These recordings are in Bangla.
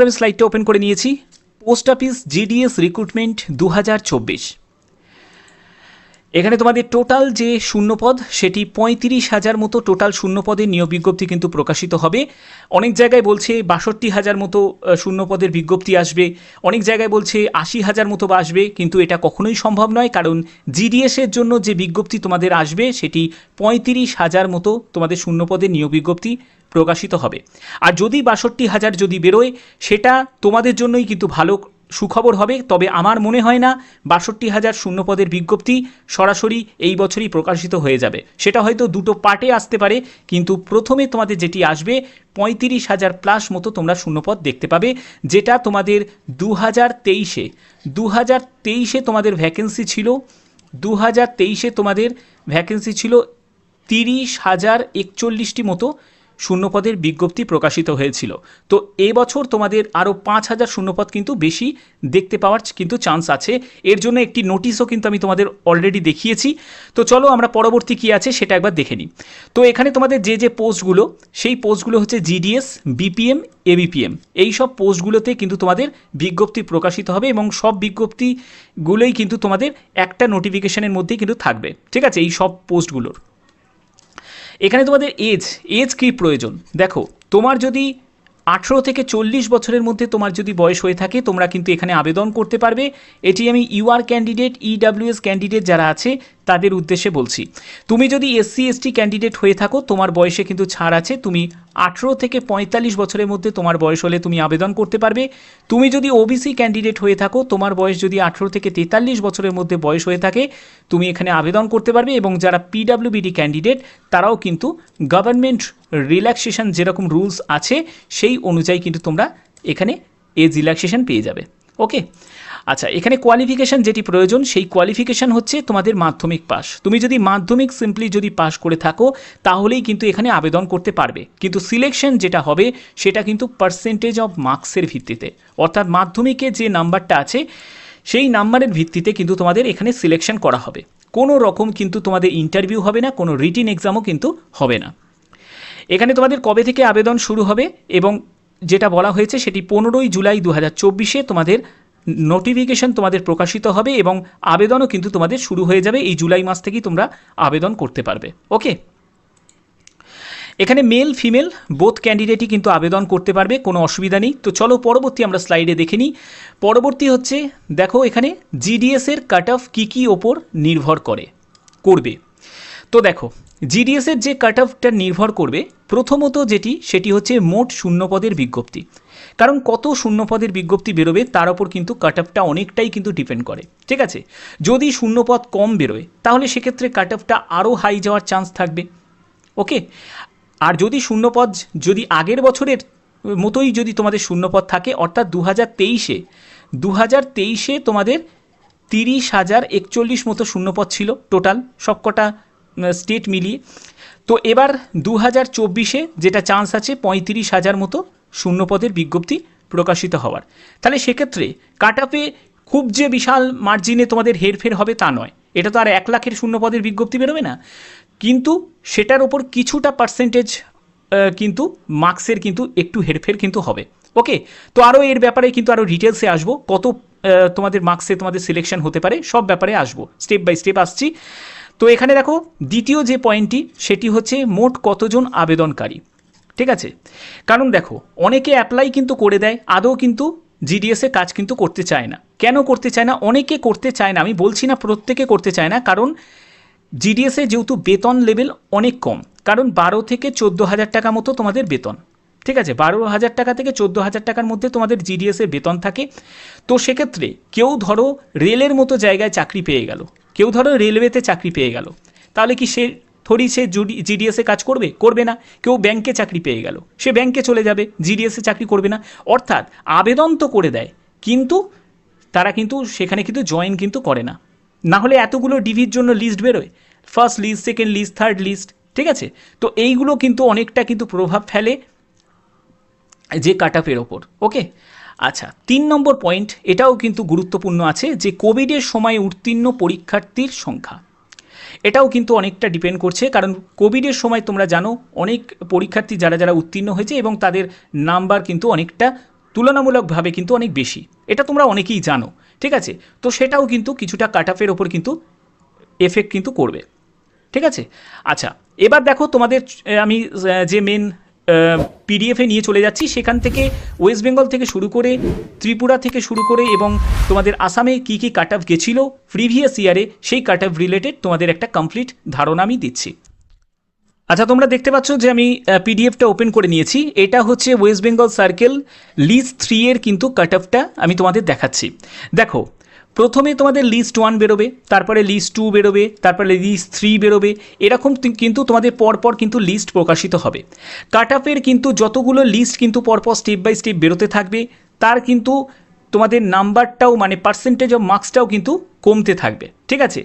আমি স্লাইডটা ওপেন করে নিয়েছি। পোস্ট অফিস জিডিএস রিক্রুটমেন্ট 2024, এখানে তোমাদের টোটাল যে শূন্যপদ সেটি 35,000 মতো টোটাল শূন্যপদের নিয়োগ বিজ্ঞপ্তি কিন্তু প্রকাশিত হবে। অনেক জায়গায় বলছে 62,000 মতো শূন্যপদের বিজ্ঞপ্তি আসবে, অনেক জায়গায় বলছে 80,000 মতো আসবে, কিন্তু এটা কখনোই সম্ভব নয়, কারণ জিডিএসের জন্য যে বিজ্ঞপ্তি তোমাদের আসবে সেটি 35,000 মতো তোমাদের শূন্যপদের নিয়োগ বিজ্ঞপ্তি প্রকাশিত হবে। আর যদি 62,000 যদি বেরোয় সেটা তোমাদের জন্যই কিন্তু ভালো সুখবর হবে। তবে আমার মনে হয় না 62,000 শূন্যপদের বিজ্ঞপ্তি সরাসরি এই বছরই প্রকাশিত হয়ে যাবে, সেটা হয়তো দুটো পার্টে আসতে পারে, কিন্তু প্রথমে তোমাদের যেটি আসবে 35,000 প্লাস মতো তোমরা শূন্যপদ দেখতে পাবে, যেটা তোমাদের 2023-এ তোমাদের ভ্যাকেন্সি ছিল 2023-এ তোমাদের ভ্যাকেন্সি ছিল 30,041টি মতো শূন্যপদের বিজ্ঞপ্তি প্রকাশিত হয়েছিল। তো এবছর তোমাদের আরও 5,000 শূন্যপদ কিন্তু বেশি দেখতে পাওয়ার কিন্তু চান্স আছে। এর জন্য একটি নোটিশও কিন্তু আমি তোমাদের অলরেডি দেখিয়েছি। তো চলো আমরা পরবর্তী কী আছে সেটা একবার দেখে নিই। তো এখানে তোমাদের যে পোস্টগুলো, সেই পোস্টগুলো হচ্ছে জিডিএস, বিপিএম, এবিপিএম, এই সব পোস্টগুলোতে কিন্তু তোমাদের বিজ্ঞপ্তি প্রকাশিত হবে এবং সব বিজ্ঞপ্তিগুলোই কিন্তু তোমাদের একটা নোটিফিকেশনের মধ্যেই কিন্তু থাকবে, ঠিক আছে, এই সব পোস্টগুলোর। এখানে তোমাদের এজ কী প্রয়োজন, দেখো তোমার যদি 18 থেকে 40 বছরের মধ্যে তোমার যদি বয়স হয়ে থাকে তোমরা কিন্তু এখানে আবেদন করতে পারবে। এটি আমি ইউআর ক্যান্ডিডেট, ইডাব্লিউএস ক্যান্ডিডেট যারা আছে তাদের উদ্দেশ্যে বলছি। তুমি যদি এসসি এসটি ক্যান্ডিডেট হয়ে থাকো তোমার বয়সে কিন্তু ছাড় আছে, তুমি 18 থেকে 45 বছরের মধ্যে তোমার বয়স হলে তুমি আবেদন করতে পারবে। তুমি যদি ওবিসি ক্যান্ডিডেট হয়ে থাকো তোমার বয়স যদি 18 থেকে 43 বছরের মধ্যে বয়স হয়ে থাকে তুমি এখানে আবেদন করতে পারবে। এবং যারা পিডাব্লিউবিডি ক্যান্ডিডেট তারাও কিন্তু গভর্নমেন্ট রিল্যাক্সেশন যেরকম রুলস আছে সেই অনুযায়ী কিন্তু তোমরা এখানে এজ রিল্যাক্সেশন পেয়ে যাবে। ওকে, আচ্ছা, এখানে কোয়ালিফিকেশান যেটি প্রয়োজন সেই কোয়ালিফিকেশান হচ্ছে তোমাদের মাধ্যমিক পাস। তুমি যদি মাধ্যমিক সিম্পলি যদি পাস করে থাকো তাহলেই কিন্তু এখানে আবেদন করতে পারবে, কিন্তু সিলেকশন যেটা হবে সেটা কিন্তু পার্সেন্টেজ অফ মার্কসের ভিত্তিতে, অর্থাৎ মাধ্যমিকে যে নাম্বারটা আছে সেই নাম্বারের ভিত্তিতে কিন্তু তোমাদের এখানে সিলেকশন করা হবে। কোনো রকম কিন্তু তোমাদের ইন্টারভিউ হবে না, কোনো রিটিন এক্সামও কিন্তু হবে না। এখানে তোমাদের কবে থেকে আবেদন শুরু হবে এবং যেটা বলা হয়েছে সেটি 15ই জুলাই 2024-এ তোমাদের নোটিফিকেশন তোমাদের প্রকাশিত হবে এবং আবেদনও কিন্তু তোমাদের শুরু হয়ে যাবে। এই জুলাই মাস থেকেই তোমরা আবেদন করতে পারবে। ওকে, এখানে মেল ফিমেল বোথ ক্যান্ডিডেটই কিন্তু আবেদন করতে পারবে, কোনো অসুবিধা নেই। তো চলো পরবর্তী আমরা স্লাইডে দেখে নিই। পরবর্তী হচ্ছে দেখো এখানে জিডিএসের কাট অফ কী ওপর নির্ভর করবে। তো দেখো জিডিএসের যে কাট অফটা নির্ভর করবে প্রথমত সেটি হচ্ছে মোট শূন্যপদের বিজ্ঞপ্তি, কারণ কত শূন্যপদের বিজ্ঞপ্তি বেরোবে তার ওপর কিন্তু কাট অফটা অনেকটাই কিন্তু ডিপেন্ড করে, ঠিক আছে। যদি শূন্যপদ কম বেরোয় তাহলে সেক্ষেত্রে কাট অফটা আরও হাই যাওয়ার চান্স থাকবে। ওকে, আর যদি শূন্যপদ যদি আগের বছরের মতোই যদি তোমাদের শূন্যপদ থাকে, অর্থাৎ 2023-এ তোমাদের 30,041 মতো শূন্যপদ ছিল টোটাল সবকটা স্টেট মিলিয়ে, তো এবার 2024-এ যেটা চান্স আছে 35,000 মতো শূন্যপদের বিজ্ঞপ্তি প্রকাশিত হওয়ার, তাহলে সেক্ষেত্রে কাট অফে খুব যে বিশাল মার্জিনে তোমাদের হেরফের হবে তা নয়। এটা তো আর 1 লাখের শূন্যপদের বিজ্ঞপ্তি বেরোবে না, কিন্তু সেটার ওপর কিছুটা পার্সেন্টেজ কিন্তু মার্কসের কিন্তু একটু হেরফের কিন্তু হবে। ওকে, তো আরও এর ব্যাপারে কিন্তু আরও ডিটেলসে আসবো, কত তোমাদের মার্কসে তোমাদের সিলেকশন হতে পারে সব ব্যাপারে আসবো, স্টেপ বাই স্টেপ আসছি। তো এখানে দেখো দ্বিতীয় যে পয়েন্টটি সেটি হচ্ছে মোট কতজন আবেদনকারী, ঠিক আছে। কারণ দেখো অনেকে অ্যাপ্লাই কিন্তু করে দেয়, আদৌ কিন্তু জিডিএসে কাজ কিন্তু করতে চায় না। কেন করতে চায় না? অনেকে করতে চায় না, আমি বলছি না প্রত্যেকে করতে চায় না, কারণ জিডিএসে যেহেতু বেতন লেভেল অনেক কম, কারণ 12 থেকে 14,000 টাকা মতো তোমাদের বেতন, ঠিক আছে, 12,000 টাকা থেকে 14,000 টাকার মধ্যে তোমাদের জিডিএসের বেতন থাকে। তো সেক্ষেত্রে কেউ ধরো রেলের মতো জায়গায় চাকরি পেয়ে গেল, কেউ ধরো রেলওয়েতে চাকরি পেয়ে গেল, তাহলে কি সে জিডিএসে কাজ করবে না। কেউ ব্যাংকে চাকরি পেয়ে গেল, সে ব্যাংকে চলে যাবে, জিডিএসে চাকরি করবে না। অর্থাৎ আবেদন তো করে দেয় কিন্তু তারা কিন্তু সেখানে কিন্তু জয়েন কিন্তু করে না, না হলে এতগুলো ডিভির জন্য লিস্ট বেরোয়, first list, second list, third list, ঠিক আছে। তো এইগুলো কিন্তু অনেকটা কিন্তু প্রভাব ফেলে যে কাট অফের ওপর। ওকে, আচ্ছা, 3 নম্বর পয়েন্ট এটাও কিন্তু গুরুত্বপূর্ণ আছে যে কোভিডের সময় উত্তীর্ণ পরীক্ষার্থীর সংখ্যা, এটাও কিন্তু অনেকটা ডিপেন্ড করছে, কারণ কোভিডের সময় তোমরা জানো অনেক পরীক্ষার্থী যারা উত্তীর্ণ হয়েছে এবং তাদের নাম্বার কিন্তু অনেকটা তুলনামূলকভাবে কিন্তু অনেক বেশি, এটা তোমরা অনেকেই জানো। ঠিক আছে, তো সেটাও কিন্তু কিছুটা কাট অফের ওপর কিন্তু এফেক্ট কিন্তু করবে। ঠিক আছে, আচ্ছা এবার দেখো তোমাদের আমি যে মেন পিডিএফে নিয়ে চলে যাচ্ছি, সেখান থেকে ওয়েস্ট বেঙ্গল থেকে শুরু করে ত্রিপুরা থেকে শুরু করে এবং তোমাদের আসামে কী কী কাট অফ গেছিলো প্রিভিয়াস ইয়ারে, সেই কাট অফ রিলেটেড তোমাদের একটা কমপ্লিট ধারণা আমি দিচ্ছি। আচ্ছা তোমরা দেখতে পাচ্ছ যে আমি পিডিএফটা ওপেন করে নিয়েছি। এটা হচ্ছে ওয়েস্ট বেঙ্গল সার্কেল লিস্ট 3 এর কিন্তু কাট অফটা আমি তোমাদের দেখাচ্ছি। দেখো প্রথমে তোমাদের লিস্ট 1 বেরোবে, তারপরে লিস্ট 2 বেরোবে, তারপরে লিস্ট 3 বেরোবে, এরকম কিন্তু তোমাদের পরপর কিন্তু লিস্ট প্রকাশিত হবে। কাট অফের কিন্তু যতগুলো লিস্ট কিন্তু পরপর স্টেপ বাই স্টেপ বেরোতে থাকবে, তার কিন্তু তোমাদের নাম্বারটাও মানে পার্সেন্টেজ অফ মার্কসটাও কিন্তু কমতে থাকবে। ঠিক আছে,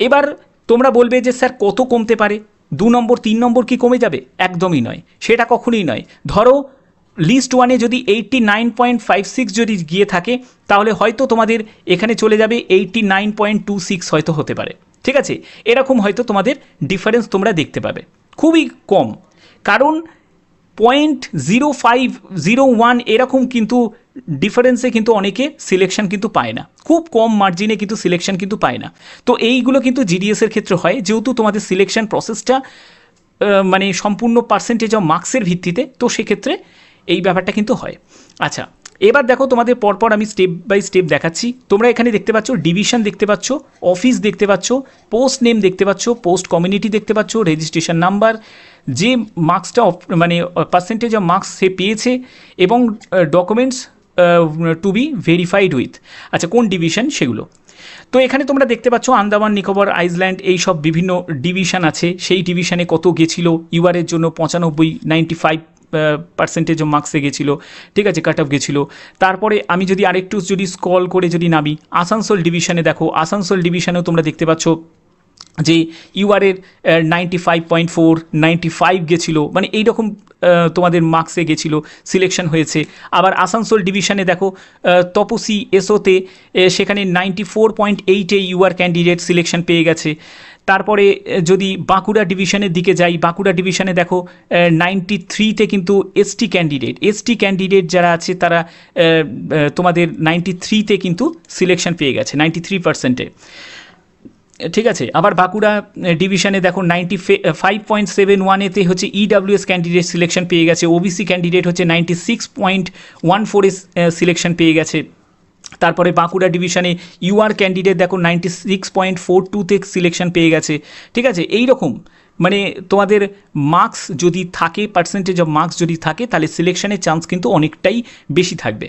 এবার তোমরা বলবে যে স্যার কত কমতে পারে, 2 নম্বর 3 নম্বর কি কমে যাবে? একদমই নয়, সেটা কখনোই নয়। ধরো লিস্ট 1-এ যদি 89.56 যদি গিয়ে থাকে, তাহলে হয়তো তোমাদের এখানে চলে যাবে 89.26 হয়তো হতে পারে। ঠিক আছে, এরকম হয়তো তোমাদের ডিফারেন্স তোমরা দেখতে পাবে, খুবই কম। কারণ 0.0501 এরকম কিন্তু ডিফারেন্সে কিন্তু অনেকে সিলেকশন কিন্তু পায় না, খুব কম মার্জিনে কিন্তু সিলেকশন কিন্তু পায় না। তো এইগুলো কিন্তু জিডিএসের ক্ষেত্রে হয়, যেহেতু তোমাদের সিলেকশন প্রসেসটা মানে সম্পূর্ণ পার্সেন্টেজ অফ মার্কসের ভিত্তিতে, তো সেক্ষেত্রে এই ব্যাপারটা কিন্তু হয়। আচ্ছা এবার দেখো তোমাদের পরপর আমি স্টেপ বাই স্টেপ দেখাচ্ছি। তোমরা এখানে দেখতে পাচ্ছ ডিভিশন দেখতে পাচ্ছ, অফিস দেখতে পাচ্ছ, পোস্ট নেম দেখতে পাচ্ছ, পোস্ট কমিউনিটি দেখতে পাচ্ছ, রেজিস্ট্রেশন নাম্বার, যে মার্কসটা মানে পার্সেন্টেজ অফ মার্কস সে পেয়েছে, এবং documents to be verified with. আচ্ছা কোন ডিভিশন সেগুলো। তো এখানে তোমরা দেখতে পাচ্ছ আন্দামান নিকোবর আইল্যান্ড এই সব বিভিন্ন ডিভিশন আছে, সেই ডিভিশনে কত গেছিল। ইউআরের জন্য 95% অফ মার্কসে গেছিলো। ঠিক আছে, কাট অফ গেছিলো। তারপরে আমি যদি আরেকটু যদি স্ক্রল করে যদি নামি আসানসোল ডিভিশনে, দেখো আসানসোল ডিভিশনেও তোমরা দেখতে পাচ্ছ যে ইউআরের 95.4 95 গেছিলো, মানে এইরকম তোমাদের মার্কসে গেছিলো, সিলেকশন হয়েছে। আবার আসানসোল ডিভিশনে দেখো তপসি এসওতে সেখানে 94.8-এ ইউআর ক্যান্ডিডেট সিলেকশন পেয়ে গেছে। তারপরে যদি বাঁকুড়া ডিভিশনের দিকে যাই, বাঁকুড়া ডিভিশনে দেখো 93-তে কিন্তু এসটি ক্যান্ডিডেট যারা আছে তারা তোমাদের 93-তে কিন্তু সিলেকশন পেয়ে গেছে 93%-এ। ঠিক আছে, আবার বাঁকুড়া ডিভিশনে দেখো 95.71-এতে হচ্ছে ইডাব্লিউএস ক্যান্ডিডেট সিলেকশন পেয়ে গেছে, ওবিসি ক্যান্ডিডেট হচ্ছে 96.14-এ সিলেকশন পেয়ে গেছে। তারপরে বাঁকুড়া ডিভিশনে ইউআর ক্যান্ডিডেট দেখো 96.42-তে সিলেকশন পেয়ে গেছে। ঠিক আছে, এই রকম মানে তোমাদের মার্কস যদি থাকে, পার্সেন্টেজ অফ মার্কস যদি থাকে, তাহলে সিলেকশনের চান্স কিন্তু অনেকটাই বেশি থাকবে।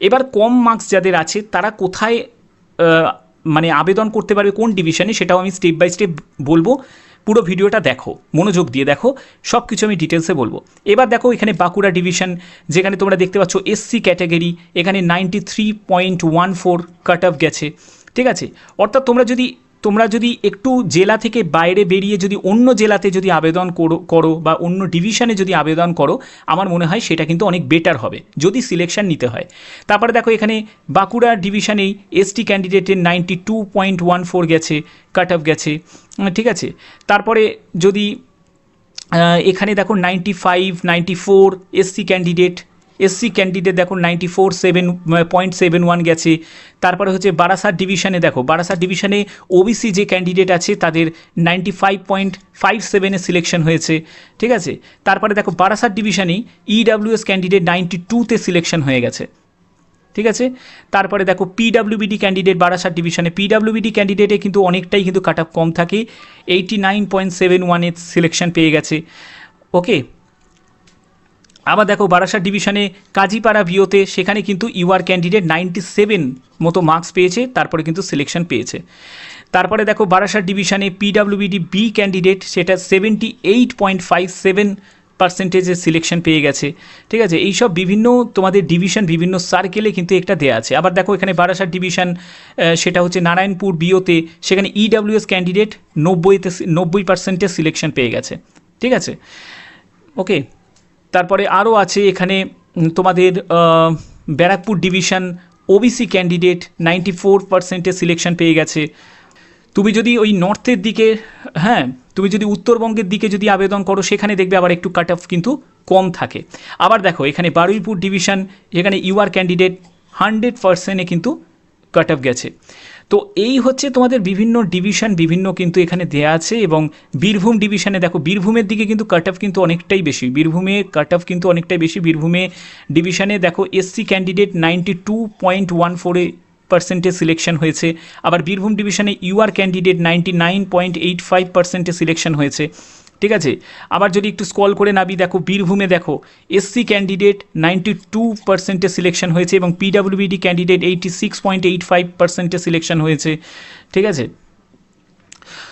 এবার কম মার্কস যাদের আছে তারা কোথায় মানে আবেদন করতে পারবে, কোন ডিভিশনে, সেটাও আমি স্টেপ বাই স্টেপ বলবো। পুরো ভিডিওটা দেখো, মনোযোগ দিয়ে দেখো, সব কিছু আমি ডিটেলসে বলবো। এবার দেখো এখানে বাঁকুড়া ডিভিশন, যেখানে তোমরা দেখতে পাচ্ছ এসসি ক্যাটাগরি, এখানে 93.14 কাট অফ গেছে। ঠিক আছে, অর্থাৎ তোমরা যদি একটু জেলা থেকে বাইরে বেরিয়ে যদি অন্য জেলাতে যদি আবেদন করো বা অন্য ডিভিশনে যদি আবেদন করো, আমার মনে হয় সেটা কিন্তু অনেক বেটার হবে যদি সিলেকশন নিতে হয়। তারপরে দেখো এখানে বাঁকুড়া ডিভিশনেই এসটি ক্যান্ডিডেটের 92.14 গেছে, কাট অফ গেছে। ঠিক আছে, তারপরে যদি এখানে দেখো 95 94 এসসি ক্যান্ডিডেট দেখো 94.71 গেছে। তারপরে হচ্ছে বারাসাত ডিভিশনে দেখো, বারাসাত ডিভিশনে ওবিসি যে ক্যান্ডিডেট আছে তাদের 95.57-এ সিলেকশন হয়েছে। ঠিক আছে, তারপরে দেখো বারাসাত ডিভিশনেই ইডাব্লিউএস ক্যান্ডিডেট 92-তে সিলেকশন হয়ে গেছে। ঠিক আছে, তারপরে দেখো পিডাব্লিউবিডি ক্যান্ডিডেট বারাসাত ডিভিশনে, পিডাব্লিউবিডি ক্যান্ডিডেটে কিন্তু অনেকটাই কিন্তু কাট অফ কম থাকে, 89.71-এ সিলেকশন পেয়ে গেছে। ওকে, আবার দেখো বারাসাত ডিভিশনে কাজীপাড়া ভিওতে, সেখানে কিন্তু ইউআর ক্যান্ডিডেট 97 মতো মার্কস পেয়েছে, তারপরে কিন্তু সিলেকশন পেয়েছে। তারপরে দেখো বারাসাত ডিভিশনে পিডাব্লিউবিডি বি ক্যান্ডিডেট, সেটা 78.57%-এর সিলেকশন পেয়ে গেছে। ঠিক আছে, এইসব বিভিন্ন তোমাদের ডিভিশন বিভিন্ন সার্কেলে কিন্তু একটা দেওয়া আছে। আবার দেখো এখানে বারাসাত ডিভিশন, সেটা হচ্ছে নারায়ণপুর বিওতে, সেখানে ইডাব্লিউএস ক্যান্ডিডেট 90%-এর সিলেকশন পেয়ে গেছে। ঠিক আছে, ওকে, তারপরে আরও আছে এখানে তোমাদের ব্যারাকপুর ডিভিশন ওবিসি ক্যান্ডিডেট 94%-এর সিলেকশন পেয়ে গেছে। তুমি যদি ওই নর্থের দিকে তুমি যদি উত্তরবঙ্গের দিকে যদি আবেদন করো সেখানে দেখবে আবার একটু কাট অফ কিন্তু কম থাকে। আবার দেখো এখানে বারুইপুর ডিভিশন, যেখানে ইউআর ক্যান্ডিডেট 100%-এ কিন্তু কাট অফ গেছে। তো এই হচ্ছে তোমাদের বিভিন্ন ডিভিশন, বিভিন্ন কিন্তু এখানে দেয়া আছে। এবং বীরভূম ডিভিশনে দেখো, বীরভূমের দিকে কিন্তু কাট অফ কিন্তু অনেকটাই বেশি, বীরভূমে কাট অফ কিন্তু অনেকটাই বেশি। বীরভূমে ডিভিশনে দেখো এসসি ক্যান্ডিডেট 92.14% সিলেকশন হয়েছে। আবার বীরভূম ডিভিশনে ইউআর ক্যান্ডিডেট 99.85% সিলেকশন হয়েছে, ঠিক আছে। আবার যদি একটু স্ক্রল করে নাবি, দেখো বীরভূমে দেখো এসসি ক্যান্ডিডেট 92%-এ সিলেকশন হয়েছে এবং পিডাব্লিউবিডি ক্যান্ডিডেট 86.85%-এ সিলেকশন হয়েছে, ঠিক আছে।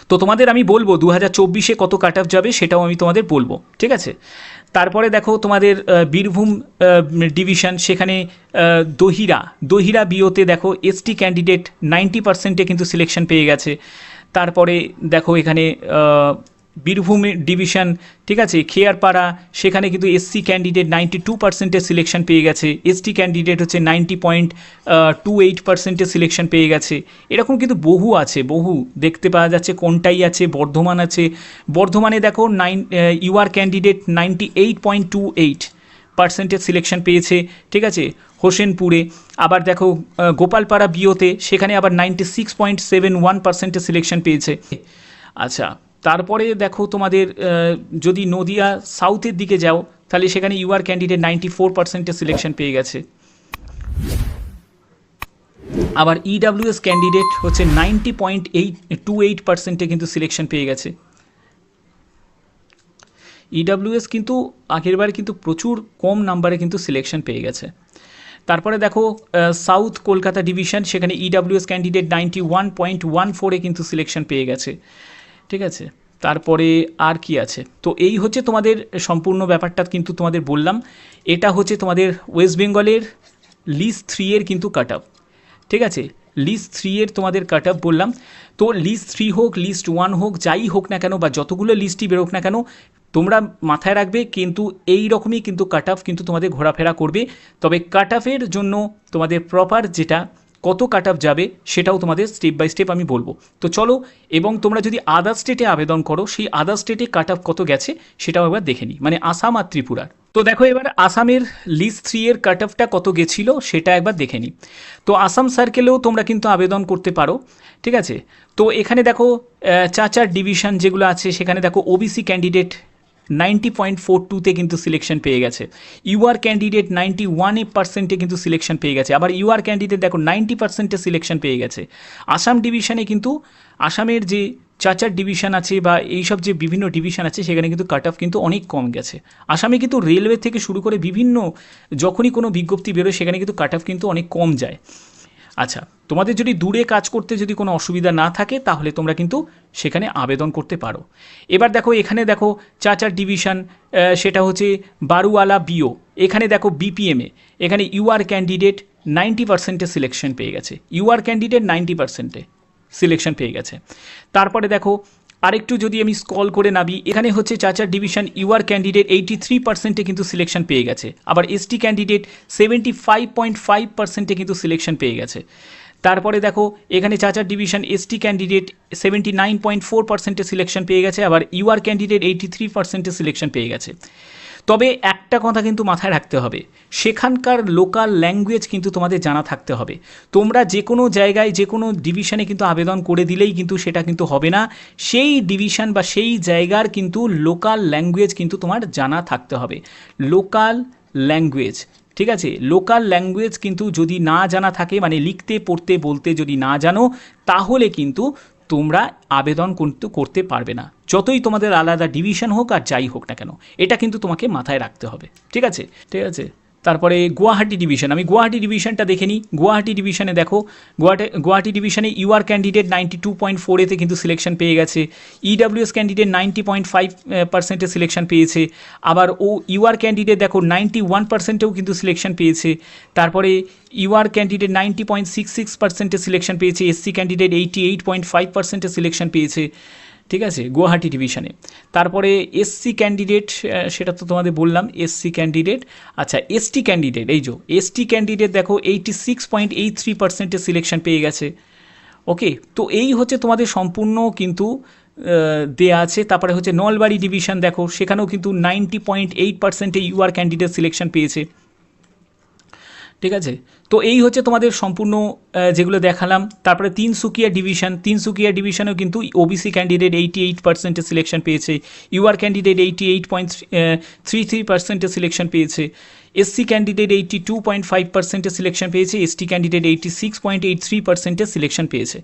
তো তোমাদের আমি বলবো 2024-এ কত কাট অফ যাবে সেটাও আমি তোমাদের বলবো, ঠিক আছে। তারপরে দেখো তোমাদের বীরভূম ডিভিশন, সেখানে দহিরা বিওতে দেখো এসটি ক্যান্ডিডেট 90%-এ কিন্তু সিলেকশন পেয়ে গেছে। তারপরে দেখো এখানে বীরভূম ডিভিশন, ঠিক আছে, খেয়ারপাড়া, সেখানে কিন্তু এসসি ক্যান্ডিডেট 92%-এ সিলেকশন পেয়ে গেছে, এসটি ক্যান্ডিডেট হচ্ছে 90.28%-এ সিলেকশন পেয়ে গেছে। এরকম কিন্তু বহু আছে, বহু দেখতে পাওয়া যাচ্ছে। কোনটাই আছে, বর্ধমান আছে, বর্ধমানে দেখো ইউআর ক্যান্ডিডেট 98.28% সিলেকশন পেয়েছে, ঠিক আছে, হোসেনপুরে। আবার দেখো গোপালপাড়া বিওতে, সেখানে আবার 96.71%-এ সিলেকশন পেয়েছে। আচ্ছা, তারপরে দেখো তোমাদের যদি নদিয়া সাউথের দিকে যাও, তাহলে সেখানে ইউআর ক্যান্ডিডেট 94%-এ সিলেকশন পেয়ে গেছে। আবার ইডাব্লিউএস ক্যান্ডিডেট হচ্ছে 90.28%-এ কিন্তু সিলেকশন পেয়ে গেছে। ইডাব্লিউএস কিন্তু আগেরবার কিন্তু প্রচুর কম নাম্বারে কিন্তু সিলেকশন পেয়ে গেছে। তারপরে দেখো সাউথ কলকাতা ডিভিশন, সেখানে ইডাব্লিউএস ক্যান্ডিডেট 91.14-এ কিন্তু সিলেকশন পেয়ে গেছে, ঠিক আছে। তারপরে আর কি আছে, তো এই হচ্ছে তোমাদের সম্পূর্ণ ব্যাপারটা কিন্তু তোমাদের বললাম। এটা হচ্ছে তোমাদের ওয়েস্ট বেঙ্গলের লিস্ট 3-এর কিন্তু কাট অফ, ঠিক আছে। লিস্ট 3-এর তোমাদের কাট অফ বললাম। তো লিস্ট 3 হোক, লিস্ট 1 হোক, যাই হোক না কেন, বা যতগুলো লিস্টই বেরোক না কেন, তোমরা মাথায় রাখবে কিন্তু এই রকমই কিন্তু কাট অফ কিন্তু তোমাদের ঘোরাফেরা করবে। তবে কাট অফের জন্য তোমাদের প্রপার যেটা কত কাট অফ যাবে সেটাও তোমাদের স্টেপ বাই স্টেপ আমি বলবো। তো চলো, এবং তোমরা যদি আদার স্টেটে আবেদন করো, সেই আদার স্টেটে কাট অফ কত গেছে সেটাও একবার দেখে নিই, মানে আসাম আর ত্রিপুরার। তো দেখো এবার আসামের লিস্ট 3-এর কাট অফটা কত গেছিলো সেটা একবার দেখে নিই। তো আসাম সার্কেলেও তোমরা কিন্তু আবেদন করতে পারো, ঠিক আছে। তো এখানে দেখো চাচার ডিভিশন যেগুলো আছে, সেখানে দেখো ওবিসি ক্যান্ডিডেট 90.42-তে কিন্তু সিলেকশন পেয়ে গেছে। ইউআর ক্যান্ডিডেট 91%-এ কিন্তু সিলেকশন পেয়ে গেছে। আবার ইউআর ক্যান্ডিডেট দেখো 90%-এ সিলেকশন পেয়ে গেছে। আসাম ডিভিশনে কিন্তু আসামের যে চাচার ডিভিশন আছে বা এইসব যে বিভিন্ন ডিভিশন আছে, সেখানে কিন্তু কাট অফ কিন্তু অনেক কম গেছে। আসামে কিন্তু রেলওয়ে থেকে শুরু করে বিভিন্ন যখনই কোনো বিজ্ঞপ্তি বেরোয়, সেখানে কিন্তু কাট অফ কিন্তু অনেক কম যায়। আচ্ছা, তোমাদের যদি দূরে কাজ করতে যদি কোনো অসুবিধা না থাকে, তাহলে তোমরা কিন্তু সেখানে আবেদন করতে পারো। এবার দেখো এখানে দেখো চাচার ডিভিশন, সেটা হচ্ছে বারুয়ালা বিও, এখানে দেখো বিপিএমে, এখানে ইউআর ক্যান্ডিডেট 90%-এ সিলেকশন পেয়ে গেছে। ইউআর ক্যান্ডিডেট 90%-এ সিলেকশন পেয়ে গেছে। তারপরে দেখো আরেকটু যদি আমি স্ক্রল করে নাবি, এখানে হচ্ছে চাচার ডিভিশন ইউআর ক্যান্ডিডেট 83%-এ কিন্তু সিলেকশন পেয়ে গেছে। আবার এসটি ক্যান্ডিডেট 75.5%-এ কিন্তু সিলেকশন পেয়ে গেছে। তারপরে দেখো এখানে চাচার ডিভিশন এসটি ক্যান্ডিডেট 79.4%-এ সিলেকশন পেয়ে গেছে। আবার ইউআর ক্যান্ডিডেট 83%-এ সিলেকশন পেয়ে গেছে। তবে একটা কথা কিন্তু মাথায় রাখতে হবে, সেখানকার লোকাল ল্যাঙ্গুয়েজ কিন্তু তোমাদের জানা থাকতে হবে। তোমরা যে কোনো জায়গায় যে কোনো ডিভিশনে কিন্তু আবেদন করে দিলেই কিন্তু সেটা কিন্তু হবে না। সেই ডিভিশন বা সেই জায়গার কিন্তু লোকাল ল্যাঙ্গুয়েজ কিন্তু তোমার জানা থাকতে হবে। লোকাল ল্যাঙ্গুয়েজ, ঠিক আছে। লোকাল ল্যাঙ্গুয়েজ কিন্তু যদি না জানা থাকে, মানে লিখতে পড়তে বলতে যদি না জানো, তাহলে কিন্তু তোমরা আবেদন কিন্তু করতে পারবে না, যতই তোমাদের আলাদা ডিভিশন হোক আর যাই হোক না কেন। এটা কিন্তু তোমাকে মাথায় রাখতে হবে, ঠিক আছে, ঠিক আছে। তারপরে গুয়াহাটি ডিভিশন, আমি গুয়াহাটি ডিভিশনটা দেখে নিই। গুয়াহাটি ডিভিশনে দেখো গুয়াহাটি ডিভিশনে ইউআর ক্যান্ডিডেট 92.4-এতে কিন্তু সিলেকশন পেয়ে গেছে। ইডাব্লিউএস ক্যান্ডিডেট 90.5%-এ সিলেকশন পেয়েছে। আবার ইউআর ক্যান্ডিডেট দেখো 91%-এও কিন্তু সিলেকশন পেয়েছে। তারপরে ইউআর ক্যান্ডিডেট 90.66%-এ সিলেকশন পেয়েছে। এসসি ক্যান্ডিডেট 88.5%-এ সিলেকশন পেয়েছে, ঠিক আছে, গুয়াহাটি ডিভিশনে। তারপরে এসসি ক্যান্ডিডেট, সেটা তো তোমাদের বললাম এসসি ক্যান্ডিডেট। আচ্ছা, এসটি ক্যান্ডিডেট, এই যে এসটি ক্যান্ডিডেট দেখো 86.83%-এ সিলেকশন পেয়ে গেছে। ওকে, তো এই হচ্ছে তোমাদের সম্পূর্ণ কিন্তু দেয়া আছে। তারপরে হচ্ছে নলবাড়ি ডিভিশন দেখো, সেখানেও কিন্তু 90.8% ইউআর ক্যান্ডিডেট সিলেকশন পেয়েছে। ঠিক আছে, তো এই হচ্ছে তোমাদের সম্পূর্ণ যেগুলো দেখালাম। তারপরে তিনসুকিয়া ডিভিশনেও কিন্তু ওবিসি ক্যান্ডিডেট 88% সিলেকশন পেয়েছে, ইউআর ক্যান্ডিডেট 88.33% সিলেকশন পেয়েছে, এসসি ক্যান্ডিডেট 82.5% সিলেকশন পেয়েছে, এসটি ক্যান্ডিডেট 86.83% সিলেকশন পেয়েছে।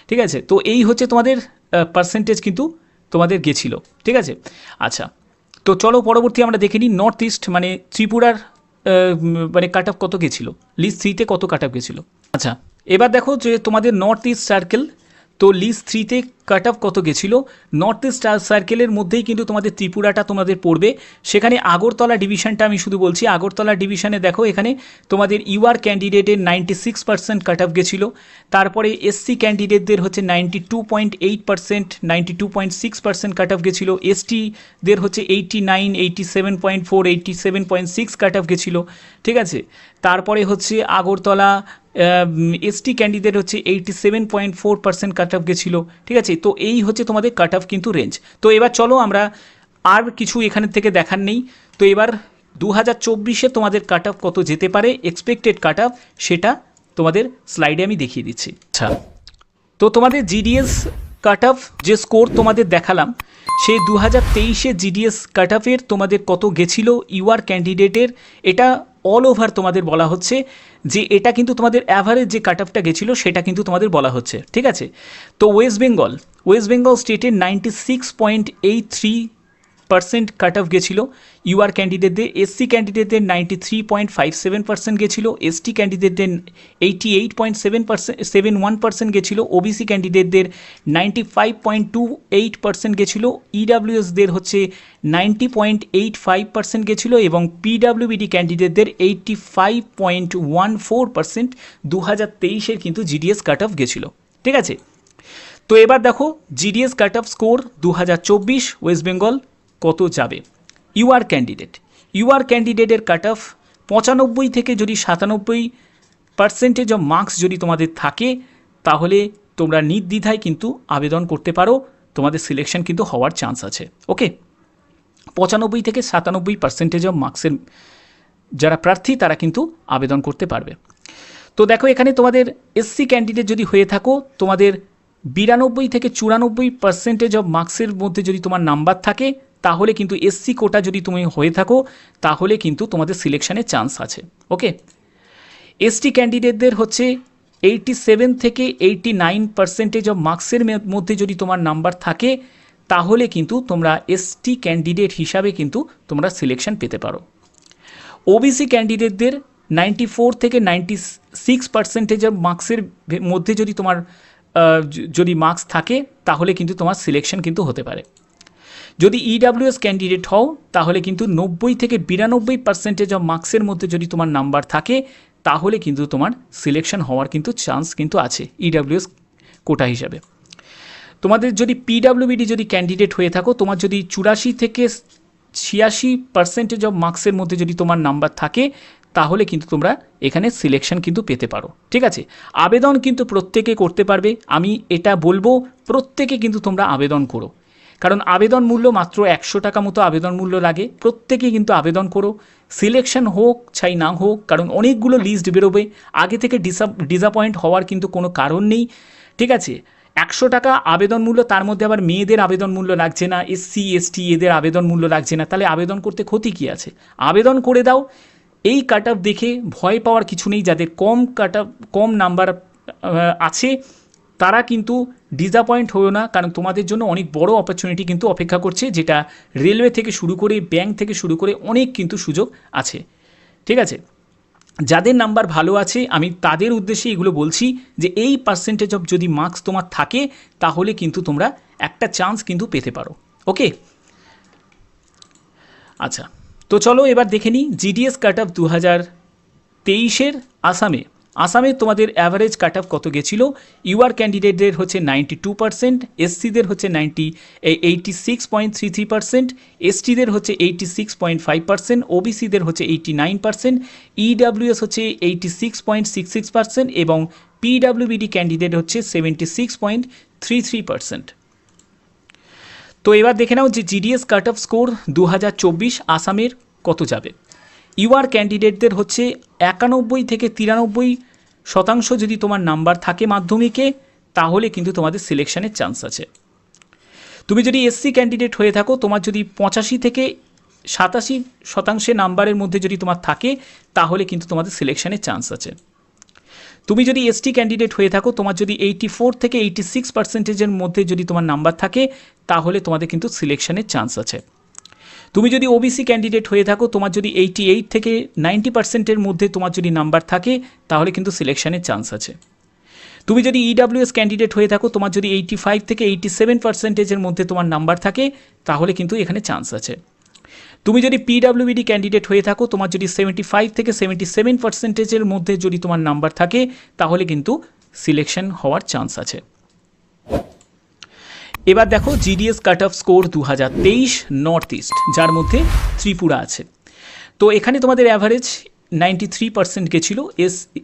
ঠিক আছে, তো এই হচ্ছে তোমাদের পার্সেন্টেজ কিন্তু তোমাদের গেছিল। ঠিক আছে, আচ্ছা, তো চলো পরবর্তী আমরা দেখে নিই নর্থ ইস্ট মানে ত্রিপুরার মানে কাট অফ কত গেছিলো, লিস্ট 3-তে কত কাট অফ গেছিলো। আচ্ছা, এবার দেখো যে তোমাদের নর্থ ইস্ট সার্কেল, তো লিস্ট 3-তে কাট অফ কত গেছিলো। নর্থ ইস্ট সার্কেলের মধ্যেই কিন্তু তোমাদের ত্রিপুরাটা তোমাদের পড়বে। সেখানে আগরতলা ডিভিশনটা আমি শুধু বলছি, আগরতলা ডিভিশনে দেখো এখানে তোমাদের ইউআর ক্যান্ডিডেটের 96% কাট অফ গেছিলো। তারপরে এসসি ক্যান্ডিডেটদের হচ্ছে 92.8%, 92.6% কাট অফ গেছিলো। এসটিদের হচ্ছে 89, 87.4, 87.6 কাট অফ গেছিলো। ঠিক আছে, তারপরে হচ্ছে আগরতলা এসটি ক্যান্ডিডেট হচ্ছে 87.4% কাট অফ গেছিলো। ঠিক আছে, তো এই হচ্ছে তোমাদের কাট অফ কিন্তু রেঞ্জ। তো এবার চলো আমরা আর কিছু এখানের থেকে দেখার নেই, তো এবার 2024-এ তোমাদের কাট অফ কত যেতে পারে এক্সপেক্টেড কাট অফ, সেটা তোমাদের স্লাইডে আমি দেখিয়ে দিচ্ছি। আচ্ছা, তো তোমাদের জিডিএস কাট অফ যে স্কোর তোমাদের দেখালাম, সেই 2023-এ জিডিএস কাট অফের তোমাদের কত গেছিলো ইউআর ক্যান্ডিডেটের, এটা অল ওভার তোমাদের বলা হচ্ছে যে এটা কিন্তু তোমাদের অ্যাভারেজ যে কাট অফটা গেছিলো সেটা কিন্তু তোমাদের বলা হচ্ছে। ঠিক আছে, তো ওয়েস্ট বেঙ্গল স্টেটের 96.83% কাট অফ গেছিলো ইউআর ক্যান্ডিডেটদের, এসসি ক্যান্ডিডেটদের 93.57% গেছিলো, এসটি ক্যান্ডিডেটদের 88.71% গেছিলো, ওবিসি ক্যান্ডিডেটদের 95.28% গেছিলো, ইডাব্লিউএসদের হচ্ছে 90.85% গেছিলো এবং পিডাব্লিউবিডি ক্যান্ডিডেটদের 85.14% 2023-এর কিন্তু জিডিএস কাট অফ গেছিলো। ঠিক আছে, তো এবার দেখো GDS cut off score 2024 West Bengal কত যাবে। ইউআর ক্যান্ডিডেটের কাট অফ 95 থেকে যদি 97% অফ মার্কস যদি তোমাদের থাকে, তাহলে তোমরা নির্দ্বিধায় কিন্তু আবেদন করতে পারো, তোমাদের সিলেকশন কিন্তু হওয়ার চান্স আছে। ওকে, 95 থেকে 97% অফ মার্কসের যারা প্রার্থী তারা কিন্তু আবেদন করতে পারবে। তো দেখো এখানে তোমাদের এসসি ক্যান্ডিডেট যদি হয়ে থাকো, তোমাদের 92 থেকে 94% অফ মার্কসের মধ্যে যদি তোমার নাম্বার থাকে, তাহলে কিন্তু এসসি কোটা যদি তুমি হয়ে থাকো, তাহলে কিন্তু তোমাদের সিলেকশনের চান্স আছে। ওকে, এসটি ক্যান্ডিডেটদের হচ্ছে 87 থেকে 89% অফ মার্কসের মধ্যে যদি তোমার নাম্বার থাকে, তাহলে কিন্তু তোমরা এসটি ক্যান্ডিডেট হিসাবে কিন্তু তোমরা সিলেকশন পেতে পারো। ওবিসি ক্যান্ডিডেটদের 94 থেকে 96% অফ মার্কসের মধ্যে যদি তোমার যদি মার্কস থাকে, তাহলে কিন্তু তোমার সিলেকশন কিন্তু হতে পারে। যদি ইডাব্লিউএস ক্যান্ডিডেট হও, তাহলে কিন্তু 90 থেকে 92% অফ মার্কসের মধ্যে যদি তোমার নাম্বার থাকে, তাহলে কিন্তু তোমার সিলেকশন হওয়ার কিন্তু চান্স কিন্তু আছে ইডাব্লিউএস কোটা হিসাবে। তোমাদের যদি পিডাব্লিউবিডি যদি ক্যান্ডিডেট হয়ে থাকো, তোমার যদি 84 থেকে 86% অফ মার্কসের মধ্যে যদি তোমার নাম্বার থাকে, তাহলে কিন্তু তোমরা এখানে সিলেকশন কিন্তু পেতে পারো। ঠিক আছে, আবেদন কিন্তু প্রত্যেকে করতে পারবে, আমি এটা বলবো প্রত্যেকে কিন্তু তোমরা আবেদন করো, কারণ আবেদন মূল্য মাত্র 100 টাকা মতো আবেদন মূল্য লাগে। প্রত্যেকে কিন্তু আবেদন করো, সিলেকশন হোক চাই না হোক, কারণ অনেকগুলো লিস্ট বেরোবে, আগে থেকে ডিসঅ্যাপয়েন্ট হওয়ার কিন্তু কোনো কারণ নেই। ঠিক আছে, 100 টাকা আবেদন মূল্য, তার মধ্যে আবার মেয়েদের আবেদন মূল্য লাগছে না, এসসি এসটি এদের আবেদন মূল্য লাগছে না, তাহলে আবেদন করতে ক্ষতি কী আছে? আবেদন করে দাও। এই কাট অফ দেখে ভয় পাওয়ার কিছু নেই, যাদের কম নাম্বার আছে তারা কিন্তু ডিসঅ্যাপয়েন্ট হয়েও না, কারণ তোমাদের জন্য অনেক বড় অপরচুনিটি কিন্তু অপেক্ষা করছে, যেটা রেলওয়ে থেকে শুরু করে ব্যাংক থেকে শুরু করে অনেক কিন্তু সুযোগ আছে। ঠিক আছে, যাদের নাম্বার ভালো আছে আমি তাদের উদ্দেশ্যে এগুলো বলছি যে এই পার্সেন্টেজ অফ যদি মার্কস তোমার থাকে, তাহলে কিন্তু তোমরা একটা চান্স কিন্তু পেতে পারো। ওকে, আচ্ছা, তো চলো এবার দেখে নিই জিডিএস কাট অফ 2023-এর আসামে তোমাদের অ্যাভারেজ কাট অফ কত গেছিলো। ইউআর ক্যান্ডিডেটদের হচ্ছে 92%, এসসিদের হচ্ছে 86.33%, এসটিদের হচ্ছে 86.5%, ওবিসিদের হচ্ছে 89%, ইডাব্লিউএস হচ্ছে 86.66% এবং পিডাব্লিউবিডি ক্যান্ডিডেট হচ্ছে 76.33%। তো এবার দেখে নাও যে জিডিএস কাট অফ স্কোর 2024 আসামের কত যাবে। ইউআর ক্যান্ডিডেটদের হচ্ছে 91 থেকে 93% যদি তোমার নাম্বার থাকে মাধ্যমিকে, তাহলে কিন্তু তোমাদের সিলেকশনের চান্স আছে। তুমি যদি এসসি ক্যান্ডিডেট হয়ে থাকো, তোমার যদি 85 থেকে 87% নাম্বারের মধ্যে যদি তোমার থাকে, তাহলে কিন্তু তোমাদের সিলেকশনের চান্স আছে। তুমি যদি এসটি ক্যান্ডিডেট হয়ে থাকো, তোমার যদি 84 থেকে 86%-এর মধ্যে যদি তোমার নাম্বার থাকে, তাহলে তোমাদের কিন্তু সিলেকশনের চান্স আছে। তুমি যদি ওবিসি ক্যান্ডিডেট হয়ে থাকো, তোমার যদি 88 থেকে 90%-এর মধ্যে তোমার যদি নাম্বার থাকে, তাহলে কিন্তু সিলেকশনের চান্স আছে। তুমি যদি ইডাব্লিউএস ক্যান্ডিডেট হয়ে থাকো, তোমার যদি 85 থেকে 87%-এর মধ্যে তোমার নাম্বার থাকে, তাহলে কিন্তু এখানে চান্স আছে। তুমি যদি পিডাব্লিউবিডি ক্যান্ডিডেট হয়ে থাকো, তোমার যদি 75 থেকে 77%-এর মধ্যে যদি তোমার নাম্বার থাকে, তাহলে কিন্তু সিলেকশন হওয়ার চান্স আছে। এবার দেখো GDS cut off score 2023 north east, যার মধ্যে ত্রিপুরা আছে। তো এখানে তোমাদের অ্যাভারেজ 93% গেছিলো।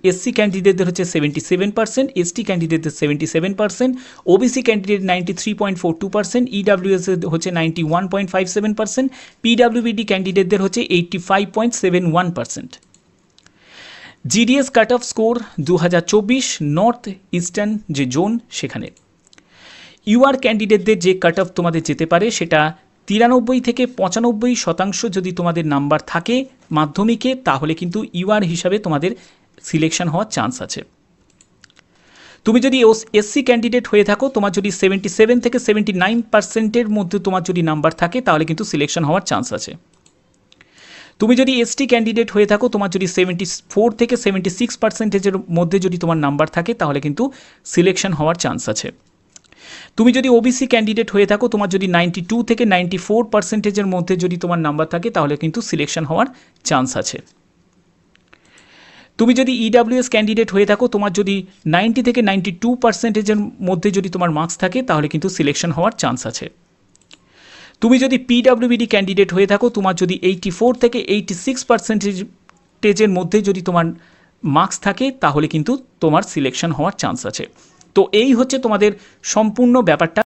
এসসি ক্যান্ডিডেটদের হচ্ছে 77%, এসটি ক্যান্ডিডেটদের 77%, ওবিসি ক্যান্ডিডেট 93.42%, ইডাব্লিউএস হচ্ছে 91.57%, পিডাব্লিউবিডি ক্যান্ডিডেটদের হচ্ছে 85.71%। GDS cut off score 2024 north eastern যে জোন, সেখানে ইউআর ক্যান্ডিডেটদের যে কাট অফ তোমাদের যেতে পারে সেটা 93 থেকে 95% যদি তোমাদের নাম্বার থাকে মাধ্যমিকে, তাহলে কিন্তু ইউআর হিসাবে তোমাদের সিলেকশন হওয়ার চান্স আছে। তুমি যদি এসসি ক্যান্ডিডেট হয়ে থাকো, তোমার যদি 77 থেকে 79%-এর মধ্যে তোমার যদি নাম্বার থাকে, তাহলে কিন্তু সিলেকশন হওয়ার চান্স আছে। তুমি যদি এসটি ক্যান্ডিডেট হয়ে থাকো, তোমার যদি 74 থেকে 76%-এর মধ্যে যদি তোমার নাম্বার থাকে, তাহলে কিন্তু সিলেকশন হওয়ার চান্স আছে। তুমি যদি ওবিসি ক্যান্ডিডেট হয়ে থাকো, তোমার যদি 92 থেকে 94%-এর মধ্যে যদি তোমার নাম্বার থাকে, তাহলে কিন্তু সিলেকশন হওয়ার চান্স আছে। তুমি যদি ইডাব্লিউএস ক্যান্ডিডেট হয়ে থাকো, তোমার যদি 90 থেকে 92%-এর মধ্যে যদি তোমার মার্কস থাকে, তাহলে কিন্তু সিলেকশন হওয়ার চান্স আছে। তুমি যদি পিডাব্লিউবিডি ক্যান্ডিডেট হয়ে থাকো, তোমার যদি 84 থেকে 86%-এর মধ্যে যদি তোমার মার্কস থাকে, তাহলে কিন্তু তোমার সিলেকশন হওয়ার চান্স আছে। তো এই হচ্ছে তোমাদের সম্পূর্ণ ব্যাপারটা।